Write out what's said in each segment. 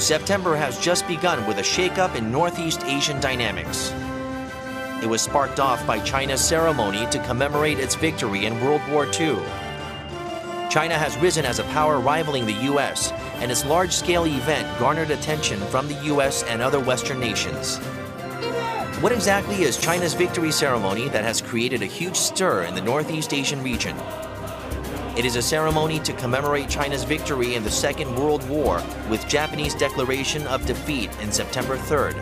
September has just begun with a shakeup in Northeast Asian dynamics. It was sparked off by China's ceremony to commemorate its victory in World War II. China has risen as a power rivaling the U.S., and its large-scale event garnered attention from the U.S. and other Western nations. What exactly is China's victory ceremony that has created a huge stir in the Northeast Asian region? It is a ceremony to commemorate China's victory in the Second World War with Japanese declaration of defeat in September 3rd.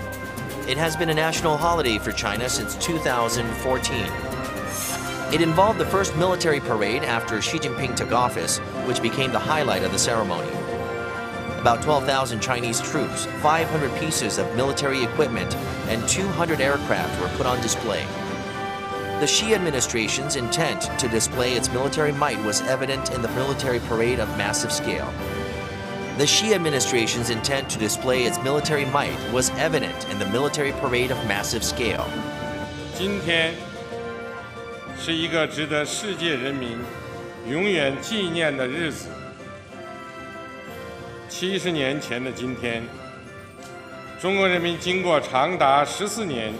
It has been a national holiday for China since 2014. It involved the first military parade after Xi Jinping took office, which became the highlight of the ceremony. About 12,000 Chinese troops, 500 pieces of military equipment, and 200 aircraft were put on display. The Xi administration's intent to display its military might was evident in the military parade of massive scale. The Xi administration's intent to display its military might was evident in the military parade of massive scale. 今天是一个值得世界人民永远纪念的日子。70年前的今天，中国人民经过长达14年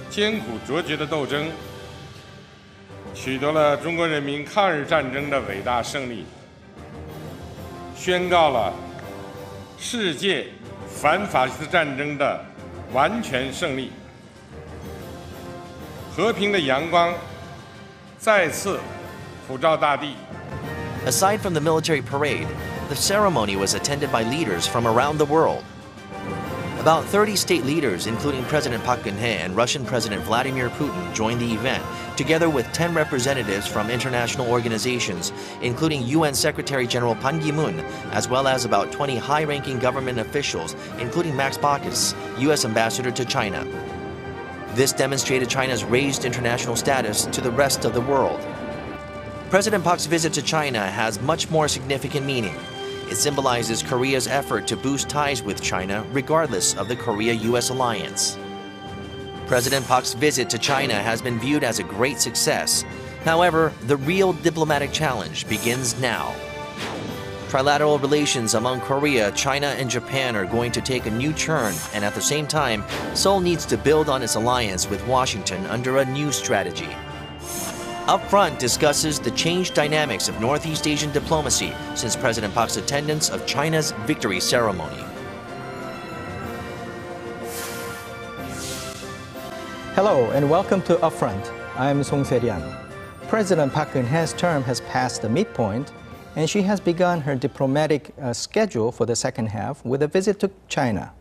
艰苦卓绝的斗争，取得了中国人民抗日战争的伟大胜利，宣告了世界反法西斯战争的完全胜利。和平的阳光再次普照大地。 Aside from the military parade, the ceremony was attended by leaders from around the world. About 30 state leaders, including President Park Geun-hye and Russian President Vladimir Putin, joined the event, together with 10 representatives from international organizations, including UN Secretary General Ban Ki-moon, as well as about 20 high-ranking government officials, including Max Baucus, U.S. Ambassador to China. This demonstrated China's raised international status to the rest of the world. President Park's visit to China has much more significant meaning. It symbolizes Korea's effort to boost ties with China regardless of the Korea-US alliance. President Park's visit to China has been viewed as a great success. However, the real diplomatic challenge begins now. Trilateral relations among Korea, China, and Japan are going to take a new turn, and at the same time, Seoul needs to build on its alliance with Washington under a new strategy. Upfront discusses the changed dynamics of Northeast Asian diplomacy since President Park's attendance of China's victory ceremony. Hello and welcome to Upfront. I'm Song Se-ryan. President Park Geun-hye's term has passed the midpoint, and she has begun her diplomatic schedule for the second half with a visit to China.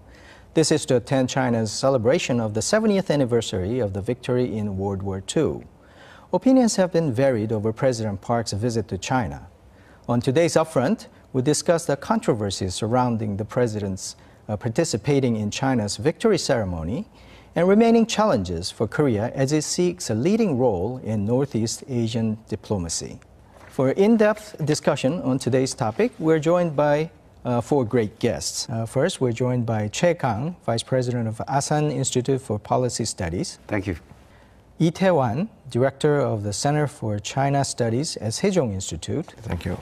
This is to attend China's celebration of the 70th anniversary of the victory in World War II. Opinions have been varied over President Park's visit to China. On today's Upfront, we discuss the controversies surrounding the president's participating in China's victory ceremony and remaining challenges for Korea as it seeks a leading role in Northeast Asian diplomacy. For in-depth discussion on today's topic, we're joined by four great guests. First, we're joined by Choi Kang, Vice President of Asan Institute for Policy Studies. Thank you. Lee Tae-wan, Director of the Center for China Studies at Sejong Institute. Thank you.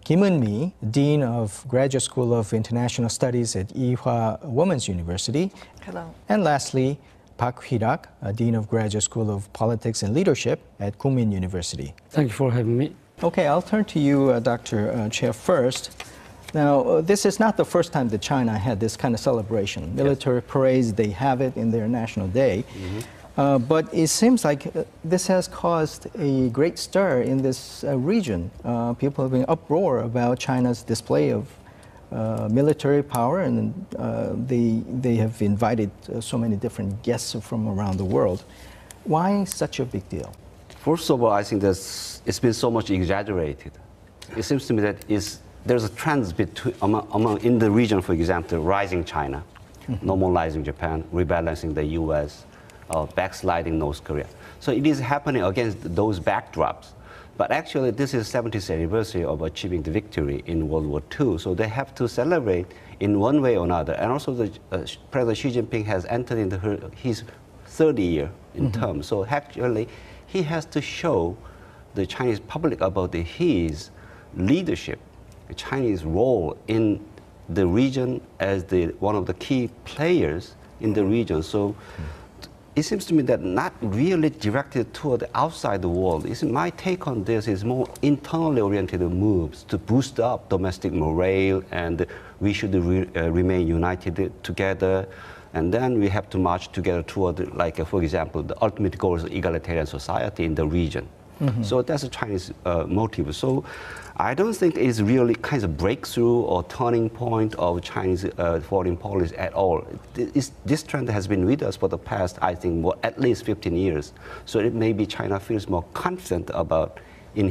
Kim Eun-mi, Dean of Graduate School of International Studies at Ewha Women's University. Hello. And lastly, Park Hee-rak, Dean of Graduate School of Politics and Leadership at Kookmin University. Thank you for having me. Okay, I'll turn to you, Dr. Chia, first. Now, this is not the first time that China had this kind of celebration. Military parades, they have it in their national day. But it seems like this has caused a great stir in this region. People have been uproar about China's display of military power, and they have invited so many different guests from around the world. Why such a big deal? First of all, I think it's been so much exaggerated. It seems to me that there's a trend in the region, for example, rising China, normalizing Japan, rebalancing the U.S., backsliding North Korea. So it is happening against those backdrops. But actually, this is 70th anniversary of achieving the victory in World War II. So they have to celebrate in one way or another. And also, President Xi Jinping has entered into his third year in term. So actually, he has to show the Chinese public about his leadership, the Chinese role in the region as one of the key players in the region. So it seems to me that not really directed toward the outside the world. My take on this is more internally oriented moves to boost up domestic morale, and we should remain united together. And then we have to march together toward, like, for example, the ultimate goal is egalitarian society in the region. So that's a Chinese motive. So I don't think it's really kind of breakthrough or turning point of Chinese foreign policy at all. This trend has been with us for the past, I think, at least 15 years. So it maybe China feels more confident about in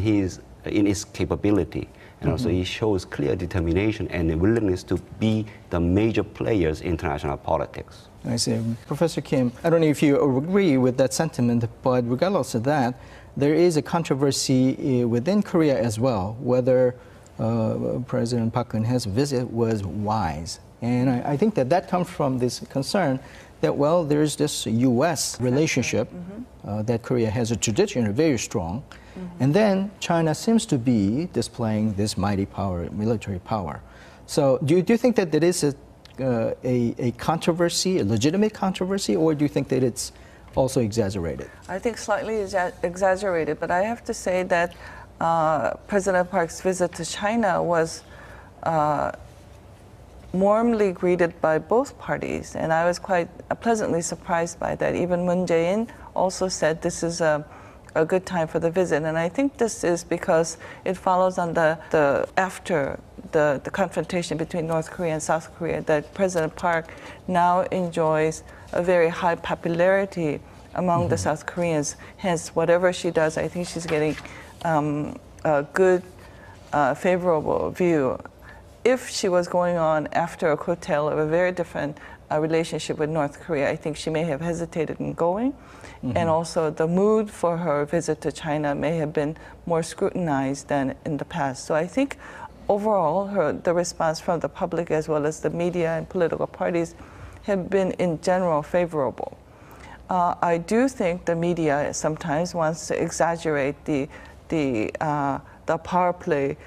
its capability. And also it shows clear determination and a willingness to be the major players in international politics. I see. Professor Kim, I don't know if you agree with that sentiment, but regardless of that, there is a controversy within Korea as well, whether President Park Geun-hye's visit was wise. And I think that comes from this concern that, well, there's this U.S. relationship that Korea has a tradition, very strong. And then China seems to be displaying this mighty power, military power. So do you think that there is a controversy, a legitimate controversy, or do you think that it's also exaggerated? I think slightly exaggerated, but I have to say that President Park's visit to China was warmly greeted by both parties, and I was quite pleasantly surprised by that. Even Moon Jae-in also said this is a good time for the visit, and I think this is because it follows on after the confrontation between North Korea and South Korea, that President Park now enjoys a very high popularity among the South Koreans. Hence, whatever she does, I think she's getting a good, favorable view. If she was going on after a coattail of a very different relationship with North Korea, I think she may have hesitated in going. And also the mood for her visit to China may have been more scrutinized than in the past. So I think overall the response from the public as well as the media and political parties have been in general favorable. I do think the media sometimes wants to exaggerate the power play.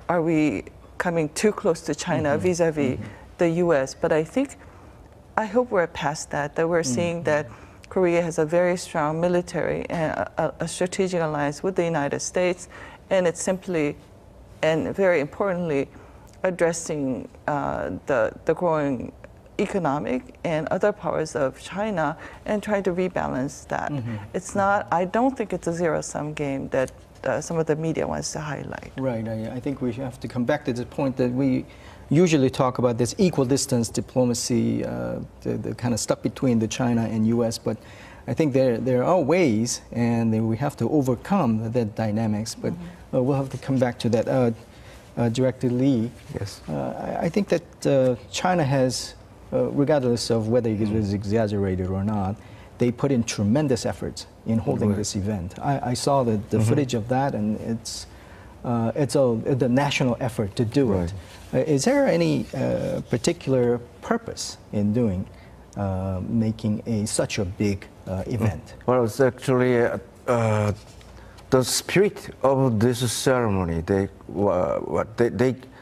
Are we coming too close to China vis-a-vis the U.S.? But I hope we're past that we're seeing that Korea has a very strong military and a strategic alliance with the United States, and it's simply, and very importantly, addressing the growing economic and other powers of China and trying to rebalance that. It's not, I don't think it's a zero-sum game that some of the media wants to highlight. Right, I think we have to come back to the point that we usually talk about this equal distance diplomacy, the kind of stuff between the China and U.S., but I think there are ways, and we have to overcome that dynamics, but we'll have to come back to that. Director Lee, yes. I think that China has, regardless of whether it was exaggerated or not, they put in tremendous efforts in holding this event. I saw the footage of that, and it's the national effort to do it. Is there any particular purpose in doing, making such a big event? Well, it's actually the spirit of this ceremony. They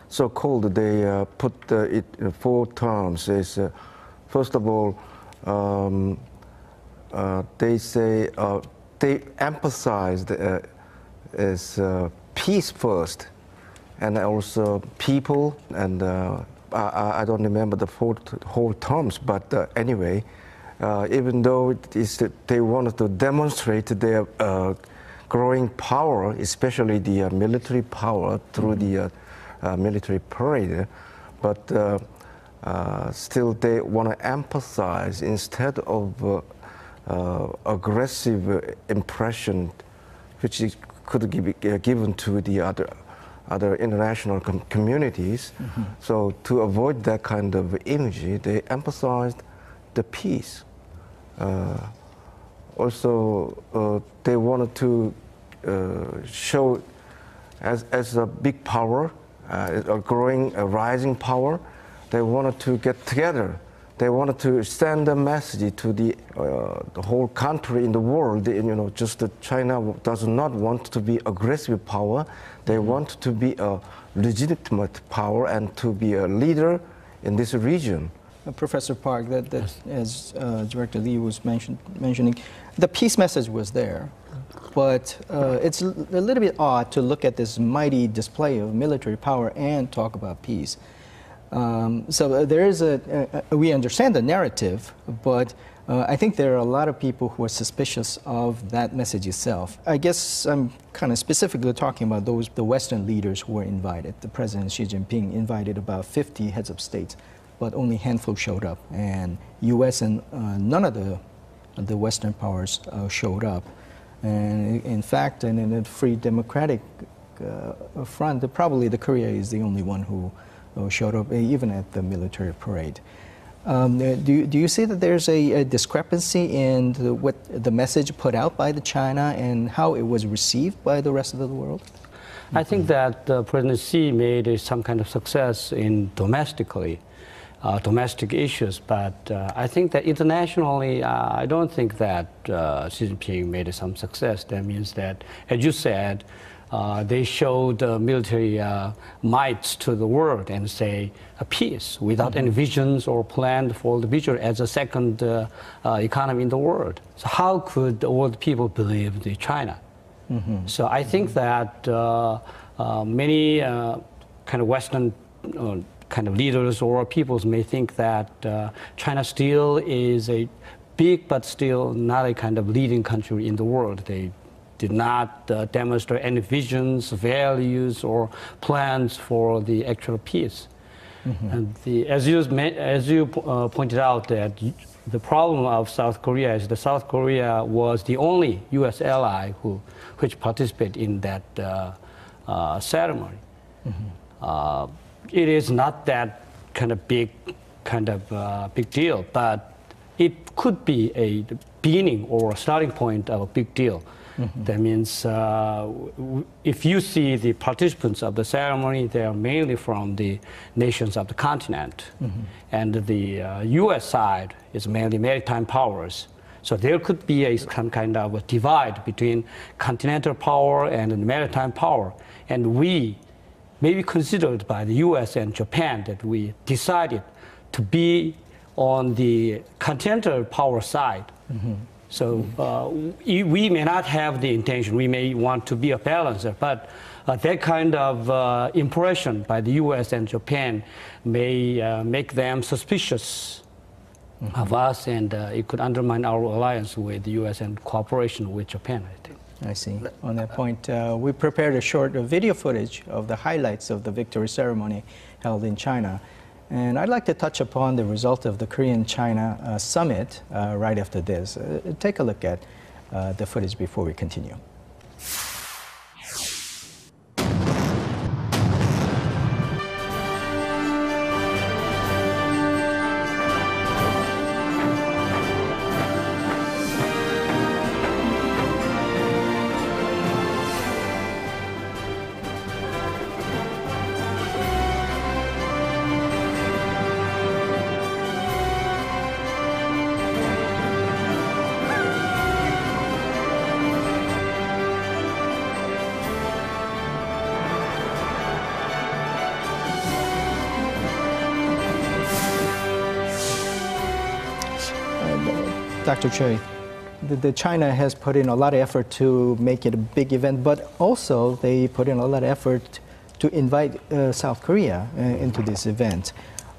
so-called, they put it in 4 terms. Is first of all, they say they emphasized as peace first, and also people, and I don't remember the whole terms, but anyway, even though it is they wanted to demonstrate their growing power, especially the military power through the military parade, but still they want to emphasize, instead of aggressive impression which could be given to the other international communities. So to avoid that kind of image, they emphasized the peace. Also, they wanted to show as a big power, a growing, a rising power, they wanted to get together. They wanted to send a message to the whole country in the world. You know, just that China does not want to be aggressive power. They want to be a legitimate power and to be a leader in this region. Professor Park, that as Director Lee was mentioning, the peace message was there, but it's a little bit odd to look at this mighty display of military power and talk about peace. So there is we understand the narrative, but I think there are a lot of people who are suspicious of that message itself. I guess I'm kind of specifically talking about the Western leaders who were invited. The President Xi Jinping invited about 50 heads of states, but only a handful showed up. And U.S. and none of the Western powers showed up. And in fact, in the Free Democratic front, probably the Korea is the only one who showed up, even at the military parade. Do you see that there's a discrepancy in what the message put out by China and how it was received by the rest of the world? I think that President Xi made some kind of success in domestic issues, but I think that internationally, I don't think that Xi Jinping made some success. That means that, as you said, they showed military might to the world and say a peace without any visions or plan for the future as a second economy in the world. So how could the world people believe in China? So I think that many kind of Western kind of leaders or peoples may think that China still is a big but still not a kind of leading country in the world. They did not demonstrate any visions, values, or plans for the actual peace. And as you pointed out, that the problem of South Korea is that South Korea was the only U.S. ally which participated in that ceremony. It is not that kind of big deal, but it could be a beginning or a starting point of a big deal. That means if you see the participants of the ceremony, they are mainly from the nations of the continent. And the U.S. side is mainly maritime powers. So there could be some kind of a divide between continental power and the maritime power. And we may be considered by the U.S. and Japan that we decided to be on the continental power side. So we may not have the intention, we may want to be a balancer, but that kind of impression by the U.S. and Japan may make them suspicious of us, and it could undermine our alliance with the U.S. and cooperation with Japan, I think. I see. On that point, we prepared a short video footage of the highlights of the victory ceremony held in China. And I'd like to touch upon the result of the Korean-China summit right after this. Take a look at the footage before we continue. Dr. Choi, China has put in a lot of effort to make it a big event, but also they put in a lot of effort to invite South Korea into this event.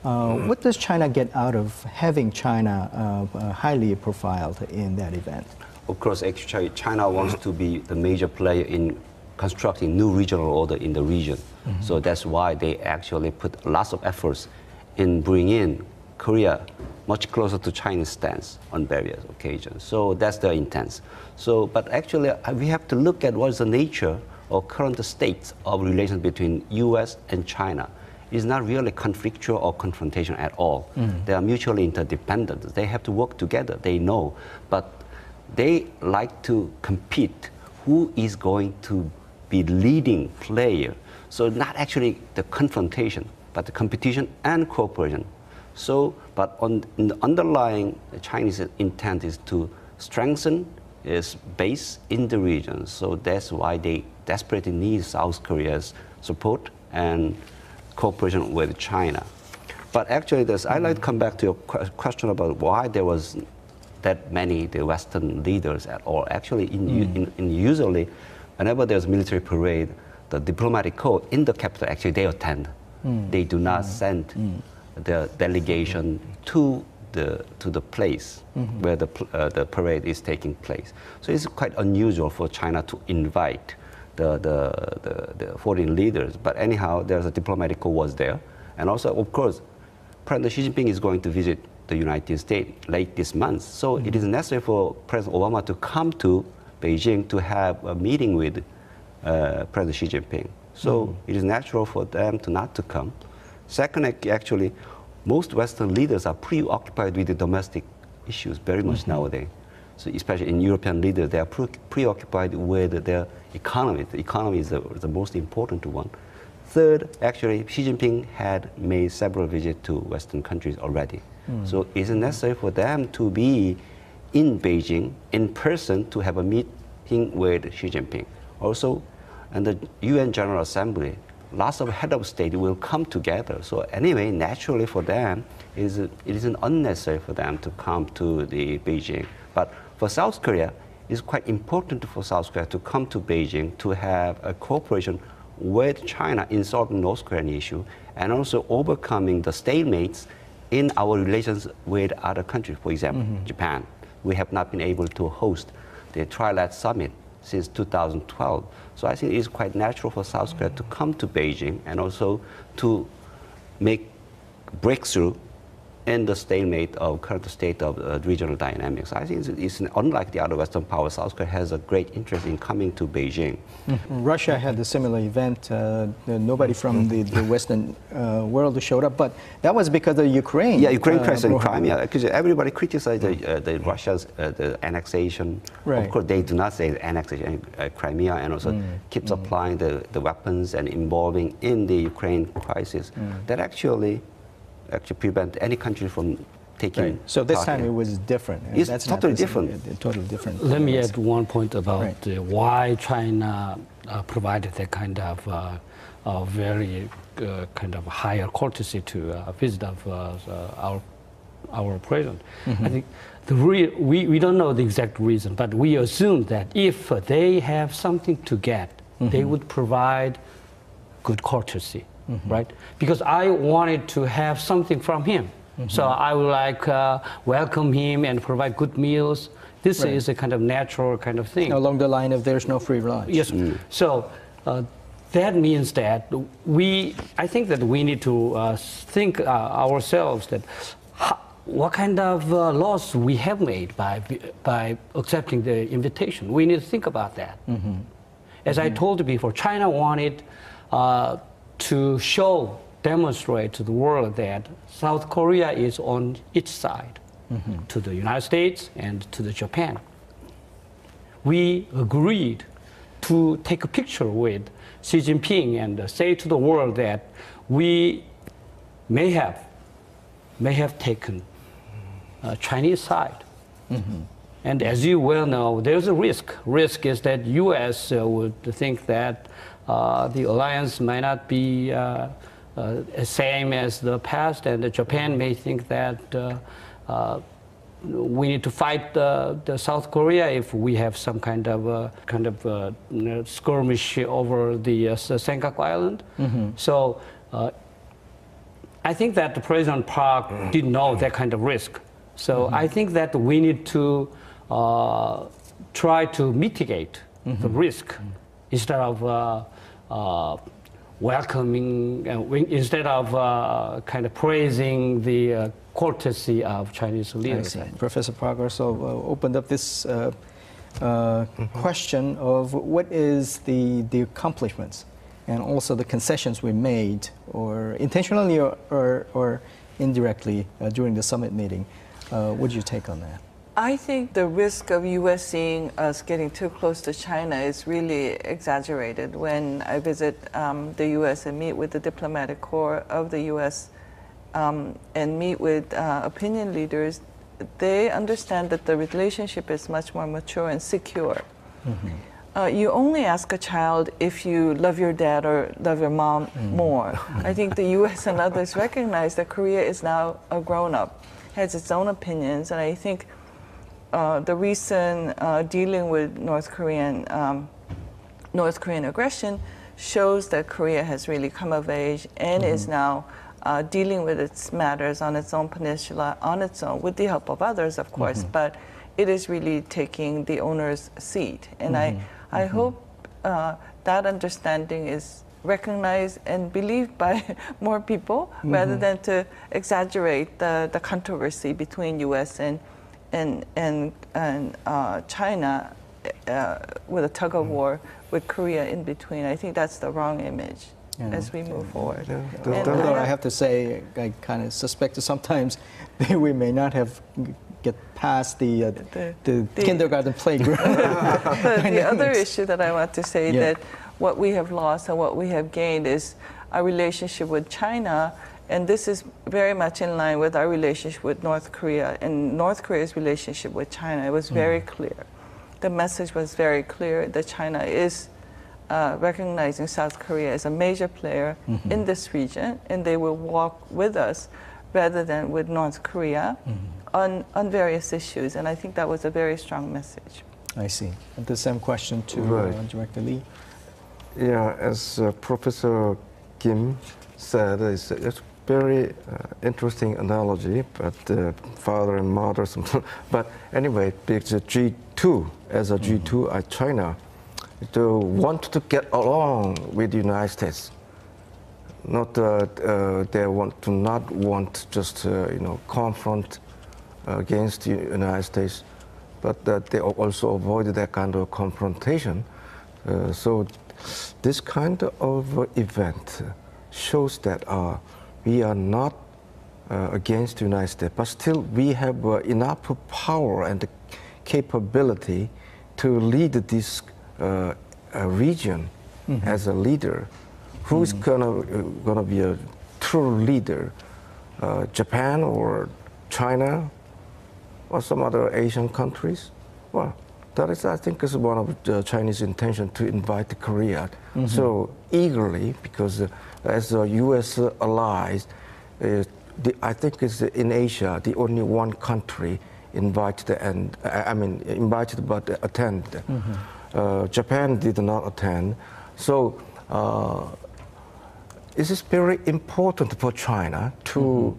What does China get out of having China highly profiled in that event? Of course, actually, China wants to be the major player in constructing new regional order in the region. So that's why they actually put lots of efforts in bringing in Korea much closer to China's stance on various occasions. So that's their intent. So, but actually, we have to look at what is the nature or current state of relations between U.S. and China. It's not really conflictual or confrontation at all. They are mutually interdependent. They have to work together, they know. But they like to compete. Who is going to be leading player? So not actually the confrontation, but the competition and cooperation. So, but in the underlying, the Chinese intent is to strengthen its base in the region. So that's why they desperately need South Korea's support and cooperation with China. But actually, I'd like to come back to your question about why there was that many the Western leaders at all. Actually, usually, whenever there's military parade, the diplomatic corps in the capital, actually, they attend. They do not send the delegation to the place where the parade is taking place. So it's quite unusual for China to invite the foreign leaders. But anyhow, there's a diplomatic corps was there. And also, of course, President Xi Jinping is going to visit the United States late this month. So it is necessary for President Obama to come to Beijing to have a meeting with President Xi Jinping. So it is natural for them not to come. Second, actually, most Western leaders are preoccupied with the domestic issues very much nowadays. So especially in European leaders, they are preoccupied with their economy. The economy is the most important one. Third, actually, Xi Jinping had made several visits to Western countries already. So it's necessary for them to be in Beijing in person to have a meeting with Xi Jinping. Also, and the UN General Assembly, lots of head of state will come together. So anyway, naturally for them, it isn't unnecessary for them to come to the Beijing. But for South Korea, it's quite important for South Korea to come to Beijing to have a cooperation with China in solving North Korean issue and also overcoming the stalemates in our relations with other countries. For example, Japan. We have not been able to host the Trilateral Summit since 2012. So I think it's quite natural for South Korea to come to Beijing and also to make breakthrough in the stalemate of current state of regional dynamics. I think it's unlike the other Western powers. South Korea has a great interest in coming to Beijing. Russia had a similar event. Nobody from the Western world showed up, but that was because of Ukraine. Yeah, Ukraine crisis in Crimea. Because everybody criticized the Russia's the annexation. Right. Of course, they do not say the annexation Crimea, and also keep supplying the weapons and involving in the Ukraine crisis. That actually prevent any country from taking. Right. So this part time in. it was different. It's That's totally not different. Totally different. Let me add one point about Right. why China provided that kind of very kind of higher courtesy to visit of our president. I think we don't know the exact reason, but we assume that if they have something to get, they would provide good courtesy. Right? Because I wanted to have something from him. So I would like welcome him and provide good meals. This is a kind of natural kind of thing. Along the line of there's no free lunch. Yes. So that means that I think that we need to think ourselves that what kind of loss we have made by accepting the invitation. We need to think about that. As I told you before, China wanted to demonstrate to the world that South Korea is on its side, to the United States and to the Japan. We agreed to take a picture with Xi Jinping and say to the world that we may have taken Chinese side. And as you well know, there's a risk. Risk is that U.S. would think that the alliance might not be same as the past, and Japan may think that we need to fight the South Korea if we have some kind of skirmish over the Senkaku Island. So I think that the President Park didn't know that kind of risk. So I think that we need to try to mitigate the risk instead of welcoming, instead of kind of praising the courtesy of Chinese leaders. Professor Park also opened up this question of what is the accomplishments and also the concessions we made, or intentionally or indirectly during the summit meeting. What's your take on that? I think the risk of U.S. seeing us getting too close to China is really exaggerated. When I visit the U.S. and meet with the diplomatic corps of the U.S. And meet with opinion leaders, they understand that the relationship is much more mature and secure. you only ask a child if you love your dad or love your mom more. I think the U.S. and others recognize that Korea is now a grown-up, has its own opinions, and I think the recent dealing with North Korean aggression shows that Korea has really come of age and is now dealing with its matters on its own peninsula, on its own, with the help of others, of course, but it is really taking the owner's seat. And I hope that understanding is recognized and believed by more people rather than to exaggerate the controversy between U.S. and China with a tug of war with Korea in between. I think that's the wrong image as we move forward. Although I have to say, I kind of suspect that sometimes we may not have get past the kindergarten playground. The other issue that I want to say that what we have lost and what we have gained is our relationship with China, and this is very much in line with our relationship with North Korea and North Korea's relationship with China. It was very clear. The message was very clear that China is recognizing South Korea as a major player in this region, and they will walk with us rather than with North Korea on various issues. And I think that was a very strong message. I see. And the same question to Director Lee. Yeah, as Professor Kim said, it's a very interesting analogy, but father and mother, but anyway, because G2, as a G2, China, to want to get along with the United States. Not they not want just confront against the United States, but that they also avoid that kind of confrontation. So this kind of event shows that we are not against the United States, but still we have enough power and capability to lead this region as a leader. Who's gonna be a true leader? Japan or China or some other Asian countries? Well, that is, I think, is one of the Chinese intention to invite Korea so eagerly, because as a U.S. allies, I think it's in Asia the only one country invited and invited but attend. Japan did not attend, so it is very important for China to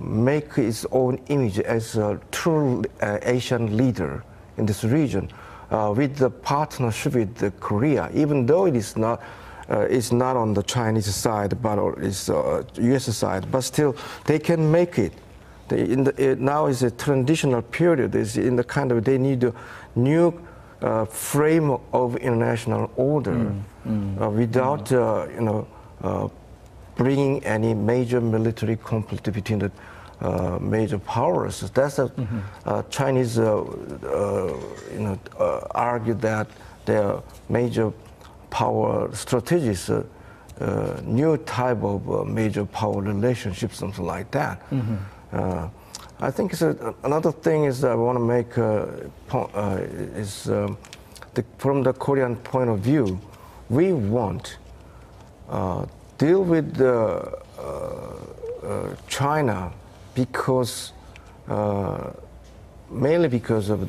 make its own image as a true Asian leader in this region, with the partnership with Korea, even though it is not on the Chinese side, but it's U.S. side, but still they can make it. Now is a transitional period. Is in the kind of they need a new frame of international order without bringing any major military conflict between the major powers. That's a Chinese argue that their major power strategies, new type of major power relationship, something like that. I think another thing is I want to make from the Korean point of view, we want deal with China because mainly because of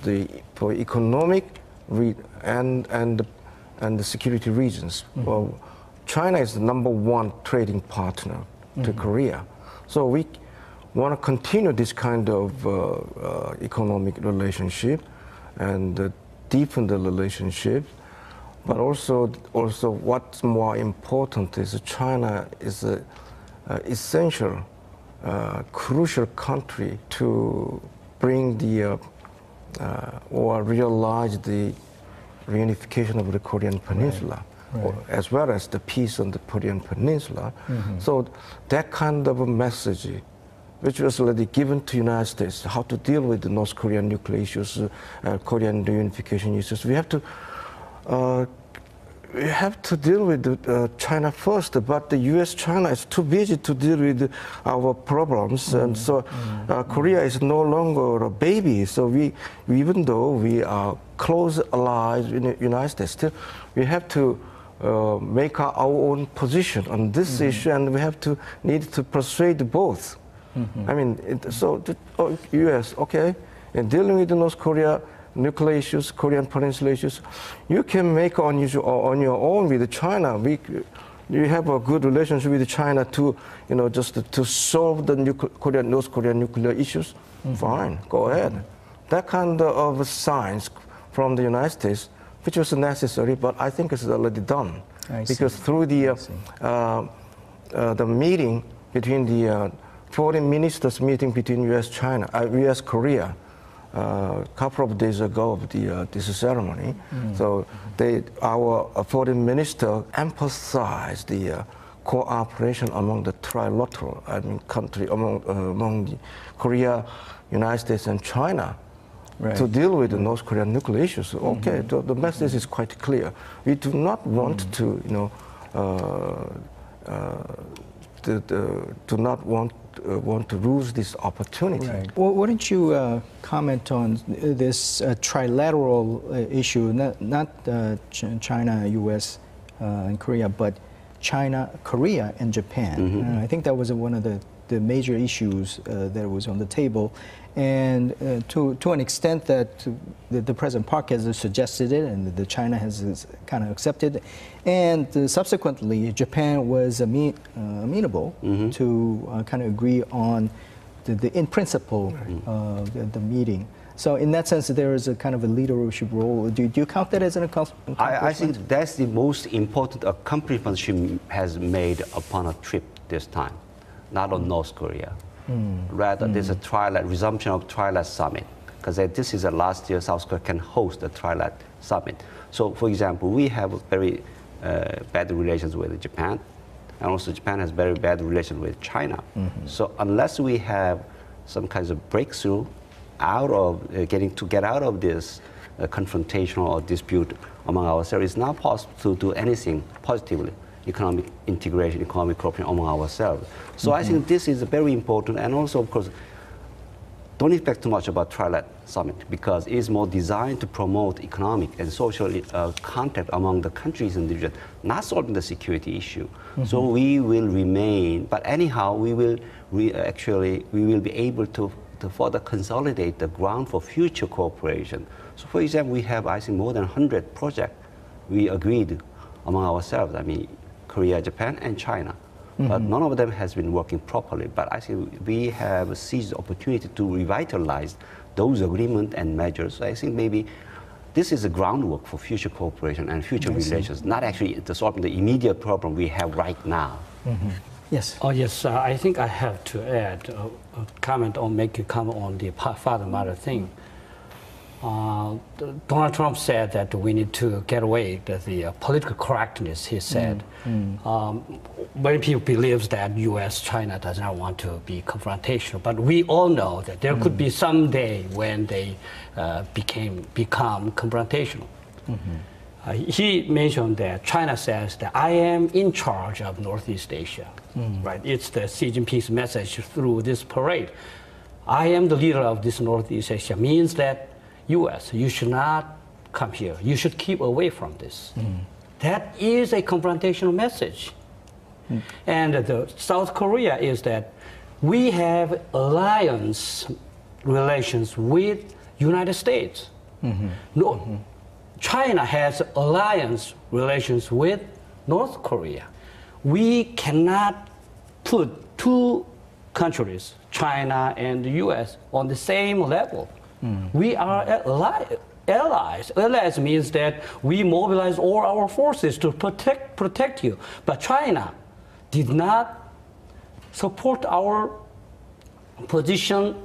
for economic and the security reasons. Well, China is the #1 trading partner to Korea, so we want to continue this kind of economic relationship and deepen the relationship. But also what's more important is China is an essential, crucial country to bring or realize the reunification of the Korean Peninsula, as well as the peace on the Korean Peninsula. So that kind of a message, which was already given to the United States, how to deal with the North Korean nuclear issues, Korean reunification issues, we have to we have to deal with China first, but the U.S.-China is too busy to deal with our problems, and so Korea is no longer a baby. So even though we are close allies in the United States, still we have to make our own position on this issue, and we need to persuade both. I mean, so the U.S., okay, in dealing with the North Korea nuclear issues, Korean Peninsula issues, you can make on your own with China. You have a good relationship with China to, just to solve the North Korean nuclear issues. Fine, go ahead. That kind of signs from the United States, which was necessary, but I think it's already done. Because through the meeting between the foreign ministers meeting between U.S.-China, U.S.-Korea, a couple of days ago of this ceremony. So our foreign minister emphasized the cooperation among the trilateral, country, among the Korea, United States, and China to deal with the North Korean nuclear issues. Okay, the message is quite clear. We do not want to, do not want to lose this opportunity. Right. Well, why don't you comment on this trilateral issue, not China, U.S., and Korea, but China, Korea, and Japan. I think that was one of the major issues that was on the table. And to an extent that the President Park has suggested it, and the China has kind of accepted, and subsequently Japan was amenable to kind of agree on the in principle the meeting. So in that sense, there is a kind of a leadership role. Do you count that as an accomplishment? I think that's the most important accomplishment she has made upon a trip this time, not on North Korea. Rather, there's a resumption of Trilateral Summit, because this is the last year South Korea can host the Trilateral Summit. So, for example, we have very bad relations with Japan, and also Japan has very bad relations with China. So, unless we have some kinds of breakthrough out of get out of this confrontation or dispute among ourselves, it's not possible to do anything positively. Economic integration, economic cooperation among ourselves. So I think this is very important, and also, of course, don't expect too much about Trilateral Summit, because it is more designed to promote economic and social contact among the countries in the region, not solving the security issue. So we will remain, but anyhow, we will be able to further consolidate the ground for future cooperation. So, for example, we have, I think, more than 100 projects we agreed among ourselves. I mean, Korea, Japan, and China. But none of them has been working properly. But I think we have seized the opportunity to revitalize those agreements and measures. So I think maybe this is a groundwork for future cooperation and future relations, not actually solving the immediate problem we have right now. Yes. Oh, yes. I think I have to add a comment or make a comment on the father-mother thing. Donald Trump said that we need to get away with the political correctness, he said. Many people believe that U.S., China does not want to be confrontational, but we all know that there could be some day when they become confrontational. He mentioned that China says that I am in charge of Northeast Asia, right? It's the Xi Jinping's message through this parade. I am the leader of this Northeast Asia means that U.S., you should not come here. You should keep away from this. That is a confrontational message. And the South Korea is that we have alliance relations with United States. No, China has alliance relations with North Korea. We cannot put two countries, China and the U.S., on the same level. We are allies. Allies means that we mobilize all our forces to protect you. But China did not support our position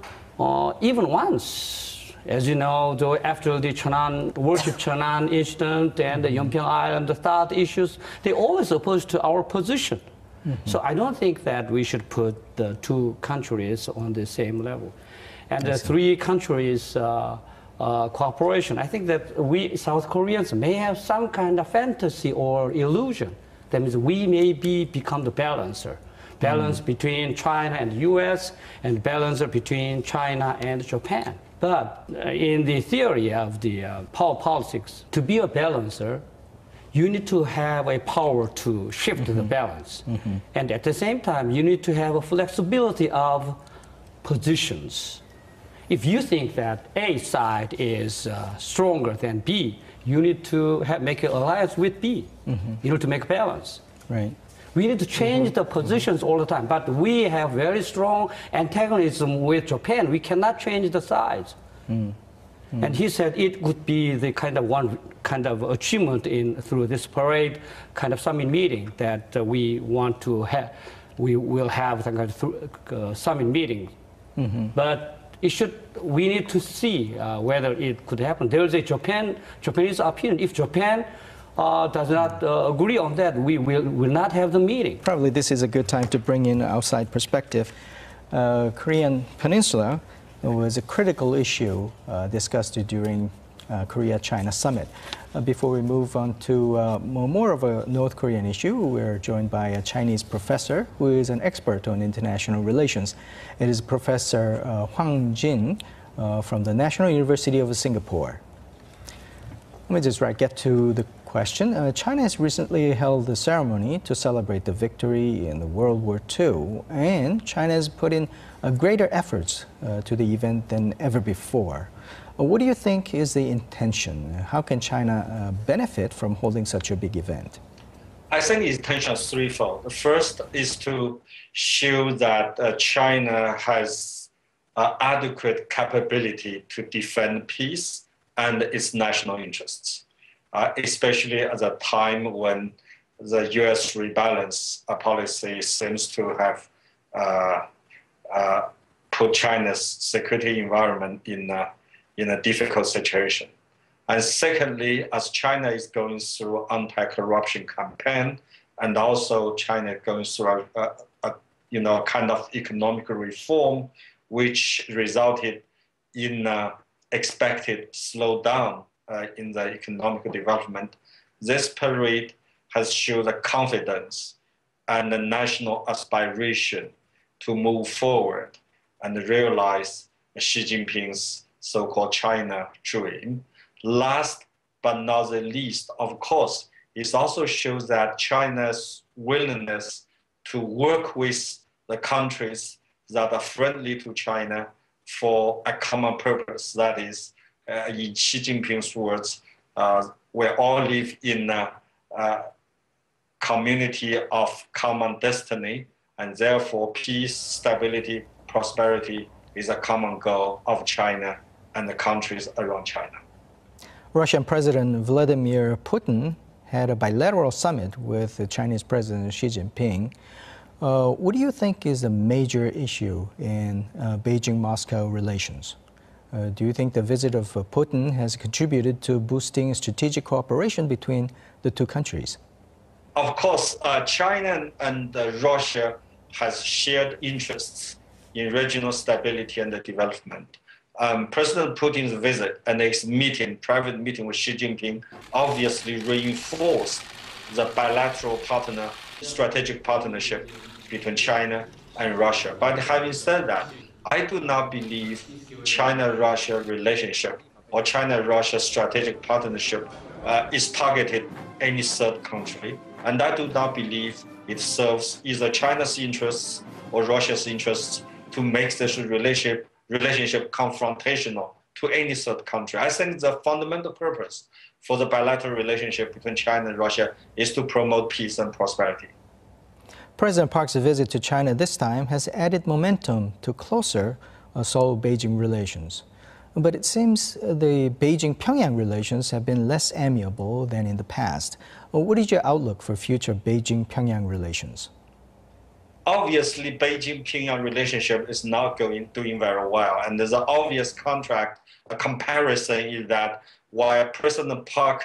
even once. As you know, after the worship Cheonan incident and the Yeonpyeong Island, the THAAD issues, they always opposed to our position. So I don't think that we should put the two countries on the same level. And the three countries cooperation, I think that we South Koreans may have some kind of fantasy or illusion. That means we may become the balancer. Balance between China and the US, and balancer between China and Japan. But in the theory of the power politics, to be a balancer, you need to have a power to shift the balance. And at the same time, you need to have a flexibility of positions. If you think that A side is stronger than B, you need to make an alliance with B. You need to make a balance. Right. We need to change the positions all the time, but we have very strong antagonism with Japan. We cannot change the sides. And he said it would be the kind of one kind of achievement through this parade kind of summit meeting that we want to have. We will have the kind of summit meeting, but we need to see whether it could happen. There is a Japanese opinion. If Japan does not agree on that, we will not have the meeting. Probably this is a good time to bring in outside perspective. Korean Peninsula was a critical issue discussed during Korea-China summit. Before we move on to more of a North Korean issue, we're joined by a Chinese professor who is an expert on international relations. It is Professor Hwang Jin from the National University of Singapore. Let me just get to the question. China has recently held a ceremony to celebrate the victory in the World War II, and China has put in greater efforts to the event than ever before. What do you think is the intention? How can China benefit from holding such a big event? I think the intention is threefold. The first is to show that China has adequate capability to defend peace and its national interests, especially at a time when the U.S. rebalance policy seems to have put China's security environment in a difficult situation. And secondly, as China is going through anti-corruption campaign, and also China going through a kind of economic reform, which resulted in expected slowdown in the economic development, this parade has shown the confidence and the national aspiration to move forward and realize Xi Jinping's so-called China dream. Last but not the least, of course, it also shows that China's willingness to work with the countries that are friendly to China for a common purpose. That is, in Xi Jinping's words, we all live in a community of common destiny, and therefore peace, stability, prosperity is a common goal of China and the countries around China. Russian President Vladimir Putin had a bilateral summit with the Chinese President Xi Jinping. What do you think is the major issue in Beijing-Moscow relations? Do you think the visit of Putin has contributed to boosting strategic cooperation between the two countries? Of course, China and Russia has shared interests in regional stability and development. President Putin's visit and his private meeting with Xi Jinping obviously reinforced the bilateral strategic partnership between China and Russia. But having said that, I do not believe China-Russia relationship or China-Russia strategic partnership is targeted any third country. And I do not believe it serves either China's interests or Russia's interests to make this relationship confrontational to any third country. I think the fundamental purpose for the bilateral relationship between China and Russia is to promote peace and prosperity. President Park's visit to China this time has added momentum to closer Seoul-Beijing relations. But it seems the Beijing-Pyongyang relations have been less amiable than in the past. What is your outlook for future Beijing-Pyongyang relations? Obviously, Beijing-Pyongyang relationship is not doing very well. And there's an obvious comparison is that while President Park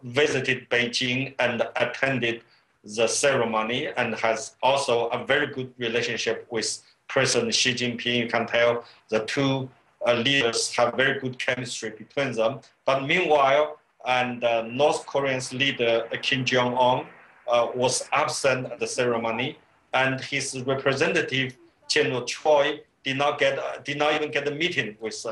visited Beijing and attended the ceremony and has also a very good relationship with President Xi Jinping, you can tell the two leaders have very good chemistry between them. But meanwhile, and North Korean's leader Kim Jong-un was absent at the ceremony, and his representative General Choi did not even get a meeting with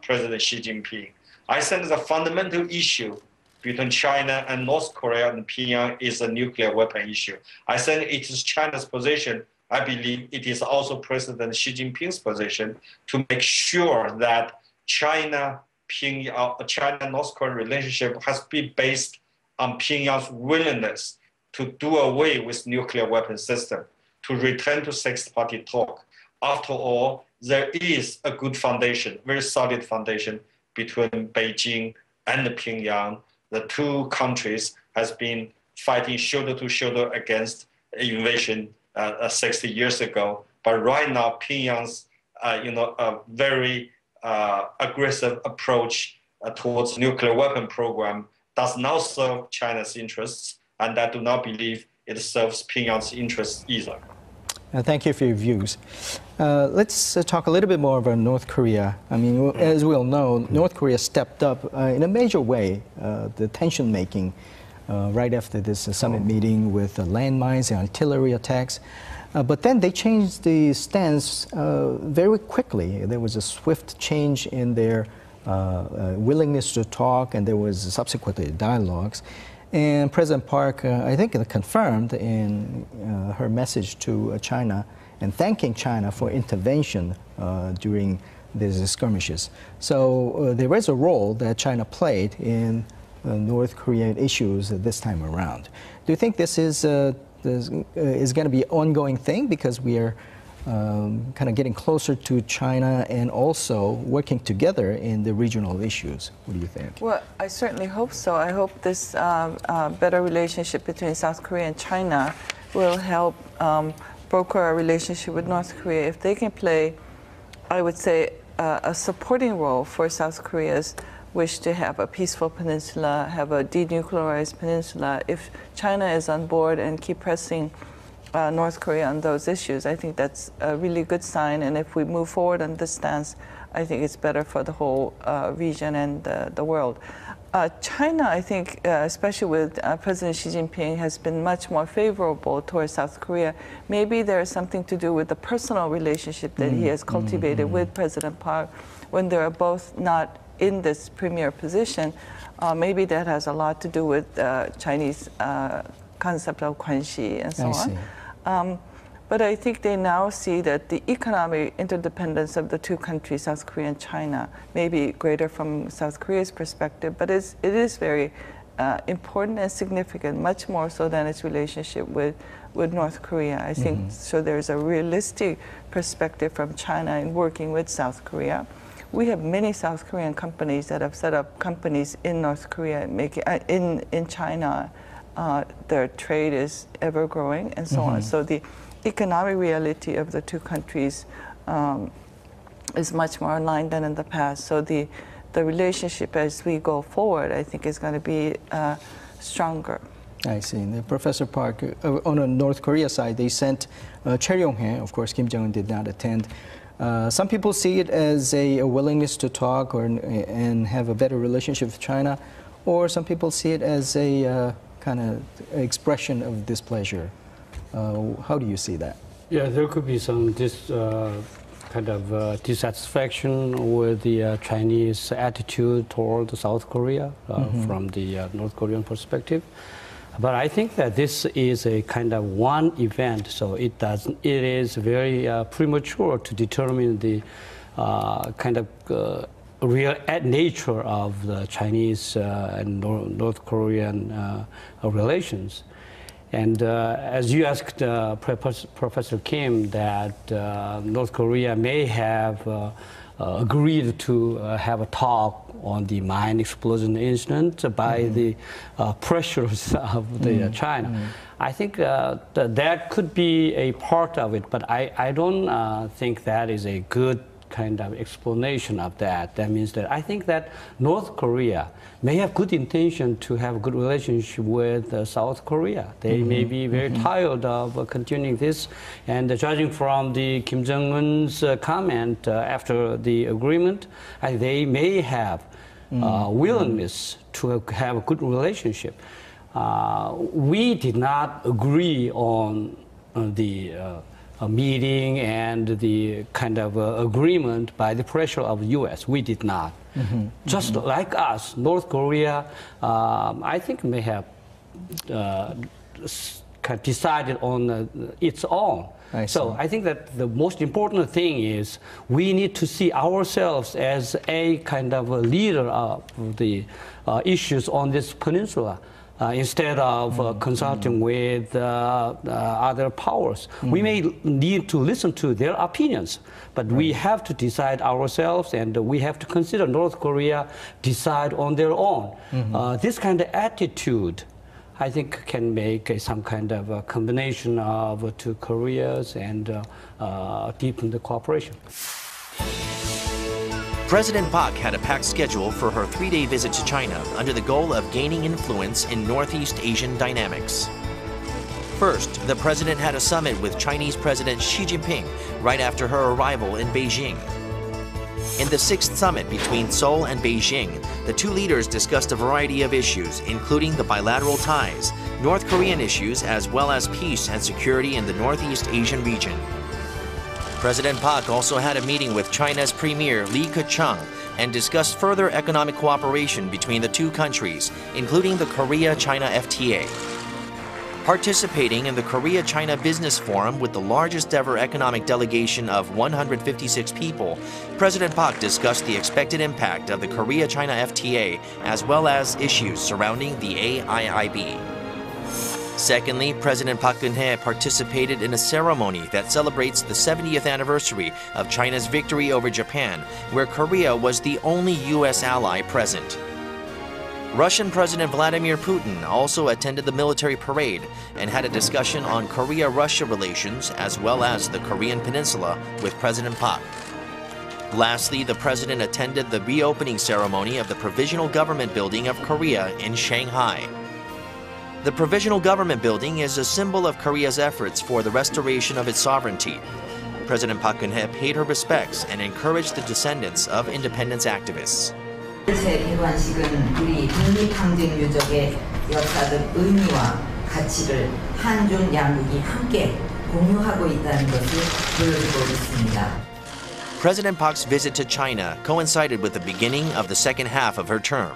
President Xi Jinping. I think the fundamental issue between China and North Korea and Pyongyang is a nuclear weapon issue. I think it is China's position. I believe it is also President Xi Jinping's position to make sure that China-North Korean relationship has to be based on Pyongyang's willingness to do away with nuclear weapon system, to return to six-party talk. After all, there is a good foundation, very solid foundation between Beijing and Pyongyang. The two countries has been fighting shoulder to shoulder against invasion 60 years ago. But right now, Pyongyang's a very aggressive approach towards nuclear weapon program does not serve China's interests, and I do not believe it serves Pyongyang's interests either. Thank you for your views. Let's talk a little bit more about North Korea. I mean, as we all know, North Korea stepped up in a major way, the tension making right after this summit meeting with landmines and artillery attacks. But then they changed the stance very quickly. There was a swift change in their willingness to talk, and there was subsequently dialogues. And President Park, I think, confirmed in her message to China and thanking China for intervention during these skirmishes. So there is a role that China played in North Korean issues this time around. Do you think this is going to be an ongoing thing because we are kind of getting closer to China and also working together in the regional issues? What do you think? Well, I certainly hope so. I hope this better relationship between South Korea and China will help broker a relationship with North Korea. If they can play, I would say, a supporting role for South Korea's wish to have a peaceful peninsula, have a denuclearized peninsula, if China is on board and keep pressing North Korea on those issues, I think that's a really good sign. And if we move forward on this stance, I think it's better for the whole region and the world. China, I think, especially with President Xi Jinping, has been much more favorable towards South Korea. Maybe there is something to do with the personal relationship that he has cultivated with President Park when they are both not in this premier position. Maybe that has a lot to do with Chinese concept of guanxi and so on. But I think they now see that the economic interdependence of the two countries, South Korea and China, may be greater from South Korea's perspective, but it is very important and significant, much more so than its relationship with North Korea. I think so there's a realistic perspective from China in working with South Korea. We have many South Korean companies that have set up companies in North Korea, in China. Their trade is ever growing and so on. So the economic reality of the two countries is much more aligned than in the past. So the relationship as we go forward, I think, is going to be stronger. I see. Professor Park, on the North Korea side, they sent Choi Ryong-hae. Of course, Kim Jong-un did not attend. Some people see it as a willingness to talk and have a better relationship with China, or some people see it as a kind of expression of displeasure. How do you see that? Yeah, there could be some kind of dissatisfaction with the Chinese attitude toward South Korea from the North Korean perspective. But I think that this is a kind of one event, so it is very premature to determine the kind of real nature of the Chinese and North Korean relations. And as you asked Professor Kim, that North Korea may have agreed to have a talk on the mine explosion incident by the pressures of the China. I think that could be a part of it, but I don't think that is a good kind of explanation of that. That means that I think that North Korea may have good intention to have a good relationship with South Korea. They may be very tired of continuing this, and judging from the Kim Jong-un's comment after the agreement, they may have willingness to have a good relationship. We did not agree on the meeting and the kind of agreement by the pressure of the U.S. We did not. Just like us, North Korea, I think may have decided on its own. So I think that the most important thing is we need to see ourselves as a kind of a leader of the issues on this peninsula. Instead of consulting with other powers. We may need to listen to their opinions, but we have to decide ourselves, and we have to consider North Korea decide on their own. This kind of attitude, I think, can make some kind of a combination of two Koreas and deepen the cooperation. President Park had a packed schedule for her 3-day visit to China under the goal of gaining influence in Northeast Asian dynamics. First, the president had a summit with Chinese President Xi Jinping right after her arrival in Beijing. In the 6th summit between Seoul and Beijing, the two leaders discussed a variety of issues, including the bilateral ties, North Korean issues, as well as peace and security in the Northeast Asian region. President Park also had a meeting with China's Premier Li Keqiang and discussed further economic cooperation between the two countries, including the Korea-China FTA. Participating in the Korea-China Business Forum with the largest ever economic delegation of 156 people, President Park discussed the expected impact of the Korea-China FTA as well as issues surrounding the AIIB. Secondly, President Park Geun-hye participated in a ceremony that celebrates the 70th anniversary of China's victory over Japan, where Korea was the only U.S. ally present. Russian President Vladimir Putin also attended the military parade and had a discussion on Korea-Russia relations as well as the Korean Peninsula with President Park. Lastly, the president attended the reopening ceremony of the Provisional Government Building of Korea in Shanghai. The Provisional Government Building is a symbol of Korea's efforts for the restoration of its sovereignty. President Park Geun-hye paid her respects and encouraged the descendants of independence activists. 제 개관식은 우리 독립항쟁 유적의 역사적 의미와 가치를 한중 양국이 함께 공유하고 있다는 것을 보여주고 있습니다. President Park's visit to China coincided with the beginning of the second half of her term.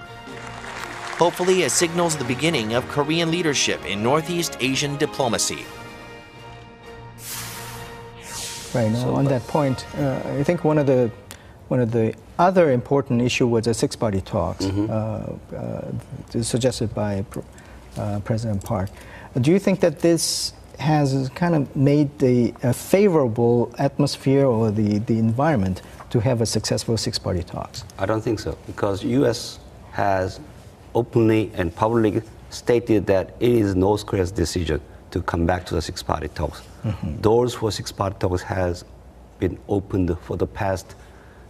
Hopefully, it signals the beginning of Korean leadership in Northeast Asian diplomacy. Right. Now, on that point, I think one of the other important issue was the six-party talks, suggested by President Park. Do you think that this has kind of made a favorable atmosphere or the environment to have a successful six-party talks? I don't think so, because U.S. has openly and publicly stated that it is North Korea's decision to come back to the six-party talks. Doors for six-party talks has been opened for the past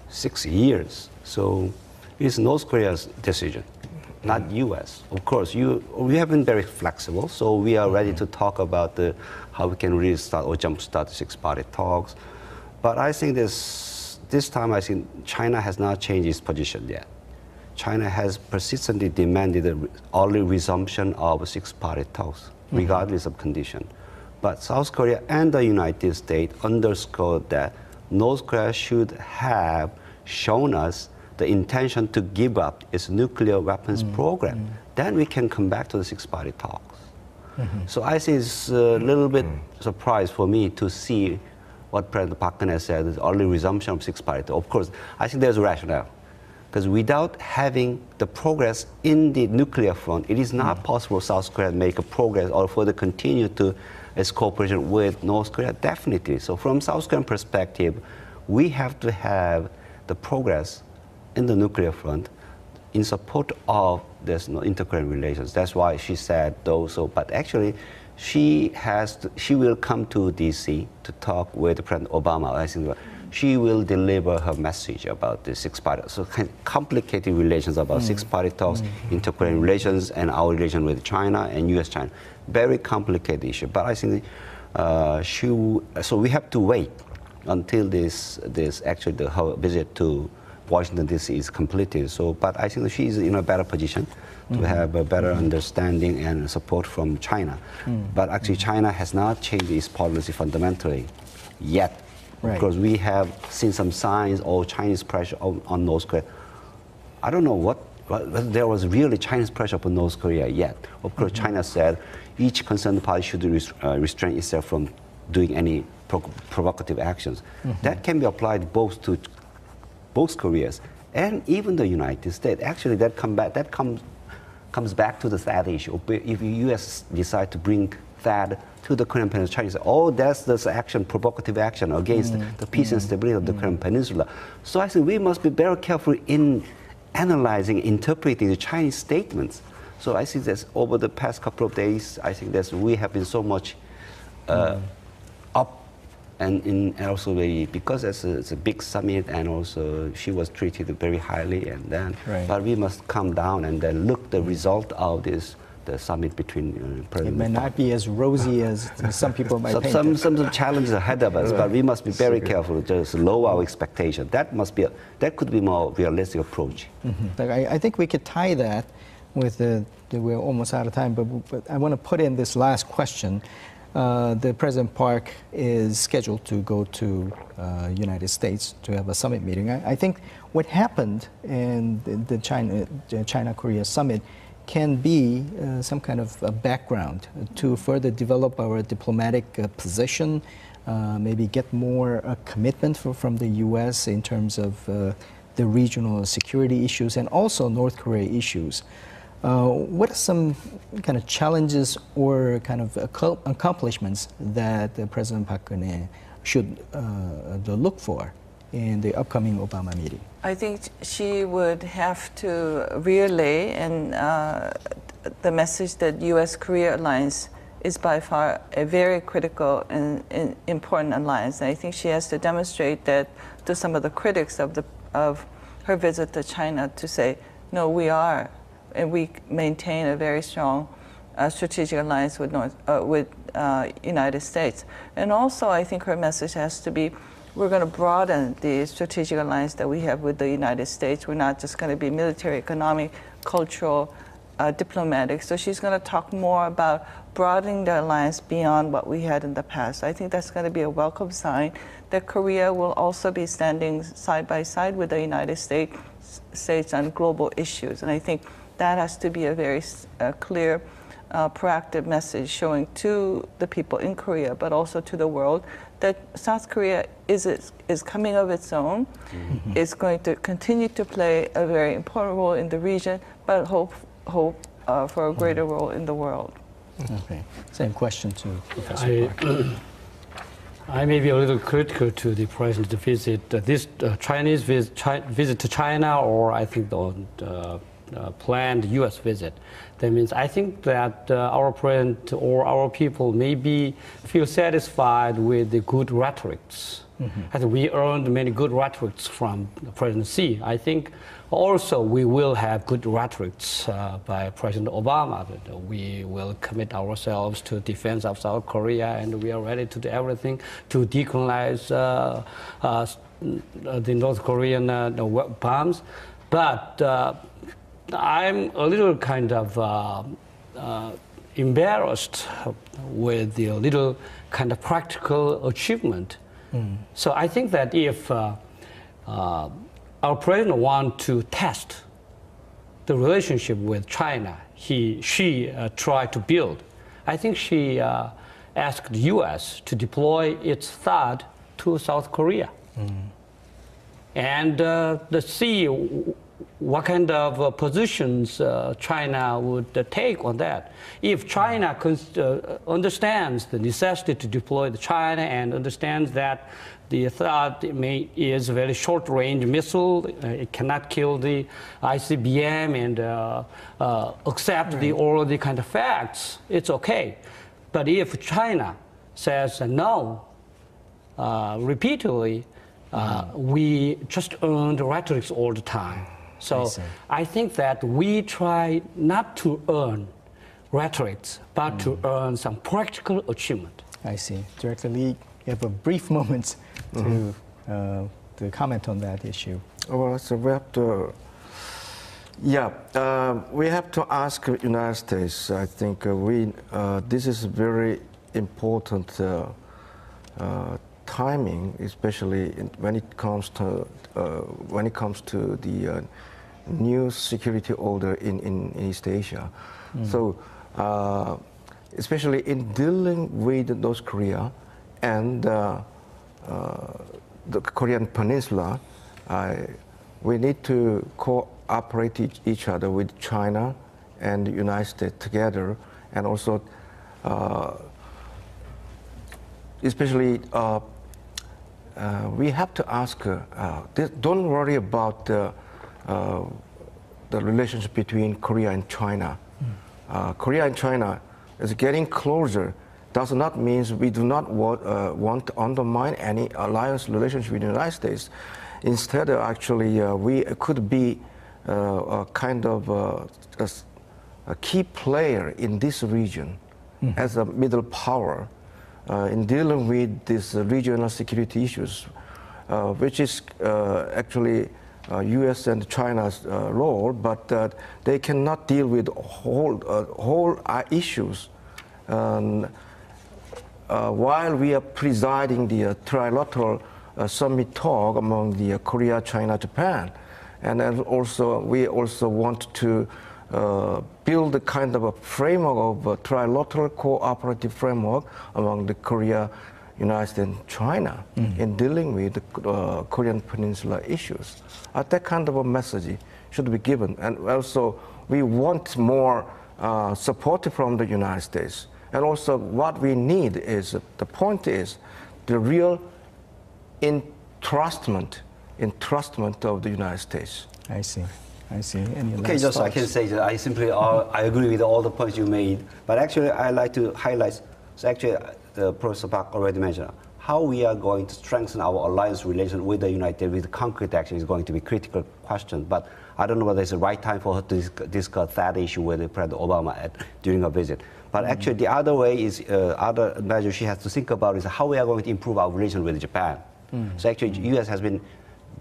6 years. So it's North Korea's decision, not U.S. Of course, we have been very flexible, so we are ready to talk about how we can restart or jumpstart the six-party talks. But I think this time, I think China has not changed its position yet. China has persistently demanded the early resumption of six-party talks, regardless of condition. But South Korea and the United States underscored that North Korea should have shown us the intention to give up its nuclear weapons program. Then we can come back to the six-party talks. So I think it's a little bit surprise for me to see what President Park Geun-hye said, the early resumption of six-party talks. Of course, I think there's a rationale. Because without having the progress in the nuclear front, it is not possible South Korea to make a progress or further continue to its cooperation with North Korea, definitely. So from South Korean perspective, we have to have the progress in the nuclear front in support of this inter-Korean relations. That's why she said those. But actually, she will come to D.C. to talk with President Obama. I think she will deliver her message about the six-party. So kind of complicated relations about six-party talks, inter-Korean relations, and our relation with China and U.S.-China. Very complicated issue. But I think so we have to wait until her visit to Washington D.C. is completed. So, but I think she is in a better position to have a better understanding and support from China. But actually, China has not changed its policy fundamentally yet, because we have seen some signs of Chinese pressure on North Korea. I don't know whether there was really Chinese pressure upon North Korea yet. Of course, China said each concerned party should restrain itself from doing any provocative actions. That can be applied both to both Koreas and even the United States. Actually, that comes back to the THAAD issue. If the U.S. decide to bring THAAD to the Korean Peninsula, China say, oh, that's this action, provocative action against the peace and stability of the Korean Peninsula. So I think we must be very careful in analyzing, interpreting the Chinese statements. So I think that over the past couple of days, I think that we have been so much up, and also because it's a big summit, and also she was treated very highly, and then but we must calm down and then look the result of the summit between President. It may not be as rosy as some people might think. Some challenges ahead of us, but we must be very careful. Just lower our expectation. That could be more realistic approach. I think we could tie that with we're almost out of time, but I want to put in this last question. The President Park is scheduled to go to United States to have a summit meeting. I think what happened in the China-Korea summit can be some kind of a background to further develop our diplomatic position, maybe get more commitment from the U.S. in terms of the regional security issues and also North Korea issues. What are some kind of challenges or kind of accomplishments that President Park Geun-hye should look for in the upcoming Obama meeting? I think she would have to relay the message that U.S.-Korea alliance is by far a very critical and important alliance. And I think she has to demonstrate that to some of the critics of her visit to China, to say, no, we are, and we maintain a very strong strategic alliance with United States. And also, I think her message has to be, we're going to broaden the strategic alliance that we have with the United States. We're not just going to be military, economic, cultural, diplomatic. So she's going to talk more about broadening the alliance beyond what we had in the past. I think that's going to be a welcome sign that Korea will also be standing side by side with the United States on global issues. And I think that has to be a very clear, proactive message showing to the people in Korea, but also to the world, that South Korea is coming of its own, is going to continue to play a very important role in the region, but hope for a greater role in the world. Okay. Same question to Professor Park. I may be a little critical to the President's visit. This Chinese visit to China, or I think the planned U.S. visit. That means I think that our president or our people maybe feel satisfied with the good rhetorics. I think we earned many good rhetorics from President Xi. I think also we will have good rhetorics by President Obama. That we will commit ourselves to defense of South Korea, and we are ready to do everything to decolonize the North Korean bombs. But I'm a little kind of embarrassed with the little kind of practical achievement. So I think that if our president wants to test the relationship with China, she tried to build. I think she asked the U.S. to deploy its THAAD to South Korea. And to see what kind of positions China would take on that. If China understands the necessity to deploy the China and understands that the THAAD is a very short-range missile, it cannot kill the ICBM and accept all of the kind of facts, it's okay. But if China says no repeatedly, we just earn the rhetorics all the time. So I think that we try not to earn rhetorics, but to earn some practical achievement. I see. Director Lee, you have a brief moment to comment on that issue. Well, so we have to, we have to ask the United States. I think this is very important timing, especially when it comes to the new security order in East Asia. So, especially in dealing with North Korea and the Korean Peninsula, we need to cooperate each other with China and the United States together, and also especially we have to ask, don't worry about the relationship between Korea and China. Korea and China is getting closer. Does not mean we do not want to undermine any alliance relationship with the United States. Instead, actually, we could be a kind of a key player in this region as a middle power in dealing with these regional security issues, which is actually U.S. and China's role, but they cannot deal with whole issues. While we are presiding the trilateral summit talk among the Korea, China, Japan, and then also we also want to build a kind of a framework of a trilateral cooperative framework among the Korea, United States, and China in dealing with the Korean Peninsula issues. That kind of a message should be given, and also we want more support from the United States. And also what we need is, the point is, the real entrustment of the United States. I see. I see. Any okay, just I can say that I simply I agree with all the points you made, but actually I like to highlight. So actually, Professor Park already mentioned how we are going to strengthen our alliance relation with the United States with concrete action is going to be a critical question. But I don't know whether it's the right time for her to discuss that issue with President Obama during her visit. But actually, the other way is other measure she has to think about is how we are going to improve our relation with Japan. So actually, the U.S. has been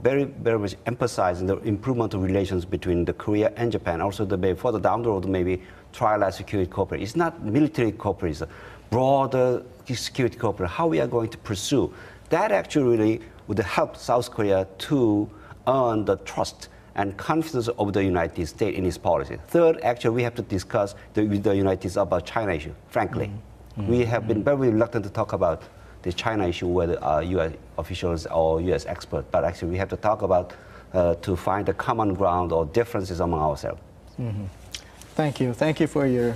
very much emphasizing the improvement of relations between the Korea and Japan. Also, further down the road, maybe trilateral security cooperation. It's not military cooperation, it's broader security cooperation. How we are going to pursue that actually really would help South Korea to earn the trust and confidence of the United States in its policy. Third, actually, we have to discuss with the United States about China issue. Frankly, we have been very reluctant to talk about the China issue with U.S. officials or U.S. experts, but actually we have to talk about to find a common ground or differences among ourselves. Thank you. Thank you for your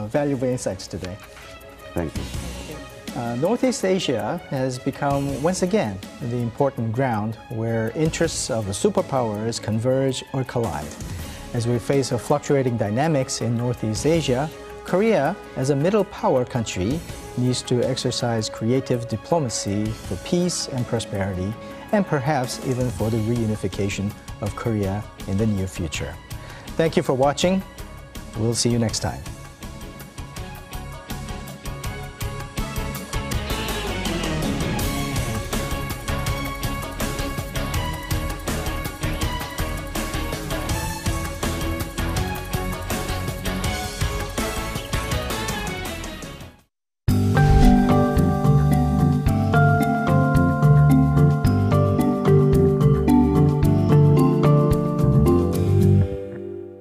valuable insights today. Thank you. Northeast Asia has become, once again, the important ground where interests of the superpowers converge or collide. As we face a fluctuating dynamics in Northeast Asia, Korea, as a middle power country, needs to exercise creative diplomacy for peace and prosperity, and perhaps even for the reunification of Korea in the near future. Thank you for watching. We'll see you next time.